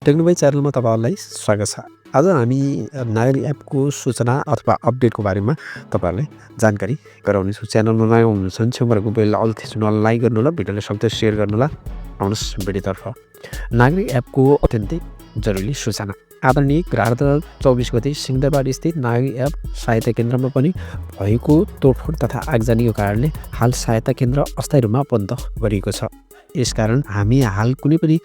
टेक्नोबाई च्यानलमा तपाईँहरूलाई स्वागत छ। आज हामी नागरिक एपको सूचना अथवा अपडेटको बारेमा तपाईँहरूलाई जानकारी गराउनेछौँ। च्यानलमा नयाँ हुनुहुन्छ भने छेउमा रहेको बेल अल थिच्नुलाई लाइक गर्नु होला, भिडियोलाई सक्दै सेयर गर्नु होला। आउनुहोस् भिडियोतर्फ। नागरिक एपको अत्यन्तै जरुरी सूचना। आदरणीय ग्राहक 24 गते सिंहदरबार स्थित नागरिक एप सहायता केन्द्रमा पनि भएको तोडफोड तथा आगजनीको कारणले हाल सहायता केन्द्र अस्थायी रूपमा बन्द गरिएको छ। यसकारण हामी हाल कुनै पनि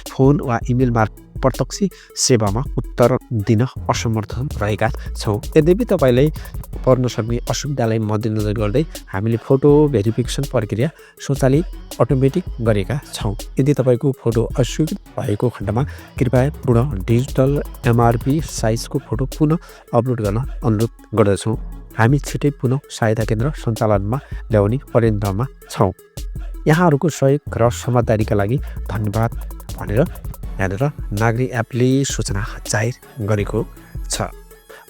फोन वा इमेल मार्फत प्रत्यक्ष सेवामा उत्तर दिन असमर्थ रहेका छौँ। यद्यपि तपाईँलाई पर्न सक्ने असुविधालाई मध्यनजर गर्दै हामीले फोटो भेरिफिकेसन प्रक्रिया स्वचालित अटोमेटिक गरेका छौँ। यदि तपाईँको फोटो अस्वीकृत भएको खण्डमा कृपया पुनः डिजिटल एमआरपी साइजको फोटो पुनः अपलोड गर्न अनुरोध गर्दछौँ। हामी छिटै पुनः सहायता केन्द्र सञ्चालनमा ल्याउने प्रयत्नमा छौँ। यहाँहरूको सहयोग र समझदारीका लागि धन्यवाद भनेर यहाँनिर नागरिक एपले सूचना जाहेर गरेको छ।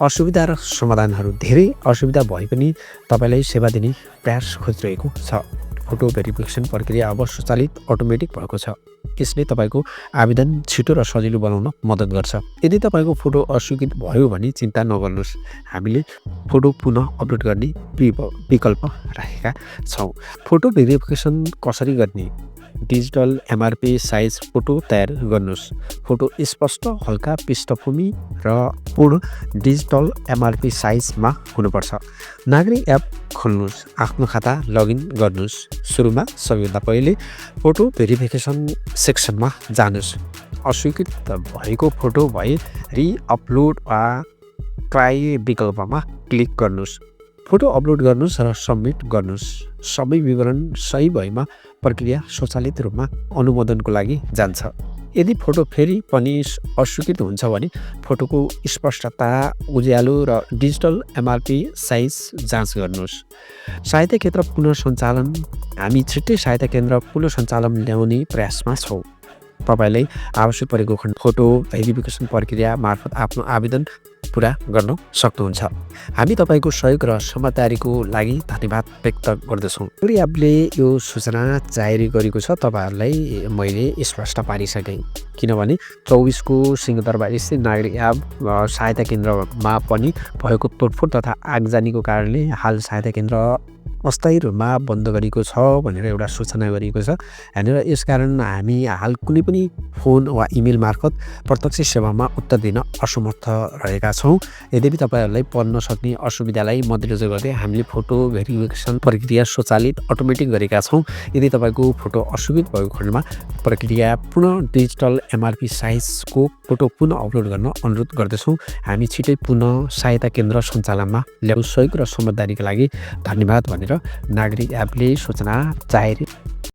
असुविधा र समाधानहरू। धेरै असुविधा भए पनि तपाईँलाई सेवा दिने प्रयास खोजिरहेको छ। फोटो भेरिफिकेसन प्रक्रिया अब स्वचालित अटोमेटिक भएको छ। यसले तपाईँको आवेदन छिटो र सजिलो बनाउन मद्दत गर्छ। यदि तपाईँको फोटो अस्वीकृत भयो भने चिन्ता नगर्नुहोस्, हामीले फोटो पुनः अपलोड गर्ने विकल्प राखेका छौँ। फोटो भेरिफिकेसन कसरी गर्ने? डिजिटल एमआरपी साइज फोटो तयार गर्नुहोस्। फोटो स्पष्ट, हल्का पृष्ठभूमि र पूर्ण डिजिटल एमआरपी साइजमा हुनुपर्छ। नागरिक एप खोल्नुहोस्, आफ्नो खाता लगइन गर्नुहोस्। सुरुमा सबैभन्दा पहिले फोटो भेरिफिकेसन सेक्सनमा जानुहोस्। अस्वीकृत भएको फोटो भए रिअपलोड वा ट्राई विकल्पमा क्लिक गर्नुहोस्। फोटो अपलोड गर्नुहोस् र सबमिट गर्नुहोस्। सबै विवरण सही भएमा प्रक्रिया स्वचालित रूपमा अनुमोदनको लागि जान्छ। यदि फोटो फेरि पनि अस्वीकृत हुन्छ भने फोटोको स्पष्टता, उज्यालो र डिजिटल एमआरपी साइज जाँच गर्नुहोस्। सहायता केन्द्र पुनः सञ्चालन। हामी छिट्टै सहायता केन्द्र पुनः सञ्चालन ल्याउने प्रयासमा छौँ। तपाईँलाई आवश्यक परेको खण्ड फोटो भेरिफिकेसन प्रक्रिया मार्फत आफ्नो आवेदन पुरा गर्न सक्नुहुन्छ। हामी तपाईँको सहयोग र समझदारीको लागि धन्यवाद व्यक्त गर्दछौँ। नागरिक एपले यो सूचना जारी गरेको छ, तपाईँहरूलाई मैले स्पष्ट पारिसकेँ। किनभने 24 को सिंहदरबार स्थित नागरिक एप सहायता केन्द्रमा पनि भएको तोडफोड तथा आगजनीको कारणले हाल सहायता केन्द्र अस्थायी रूपमा बन्द गरेको छ भनेर एउटा सूचना गरिएको छ। यहाँनिर यसकारण हामी हाल कुनै पनि फोन वा इमेल मार्फत प्रत्यक्ष सेवामा उत्तर दिन असमर्थ रहेका छौँ। यद्यपि तपाईँहरूलाई पर्न सक्ने असुविधालाई मध्यनजर गर्दै हामीले फोटो भेरिफिकेसन प्रक्रिया स्वचालित अटोमेटिक गरेका छौँ। यदि तपाईँको फोटो अस्वीकृत भएको खण्डमा प्रक्रिया पुनः डिजिटल एमआरपी साइजको फोटो पुनः अपलोड गर्न अनुरोध गर्दछौँ। हामी छिटै पुनः सहायता केन्द्र सञ्चालनमा ल्याउँ। सहयोग र समझदारीका लागि धन्यवाद भनेर नागरिक एपले सूचना जाहेर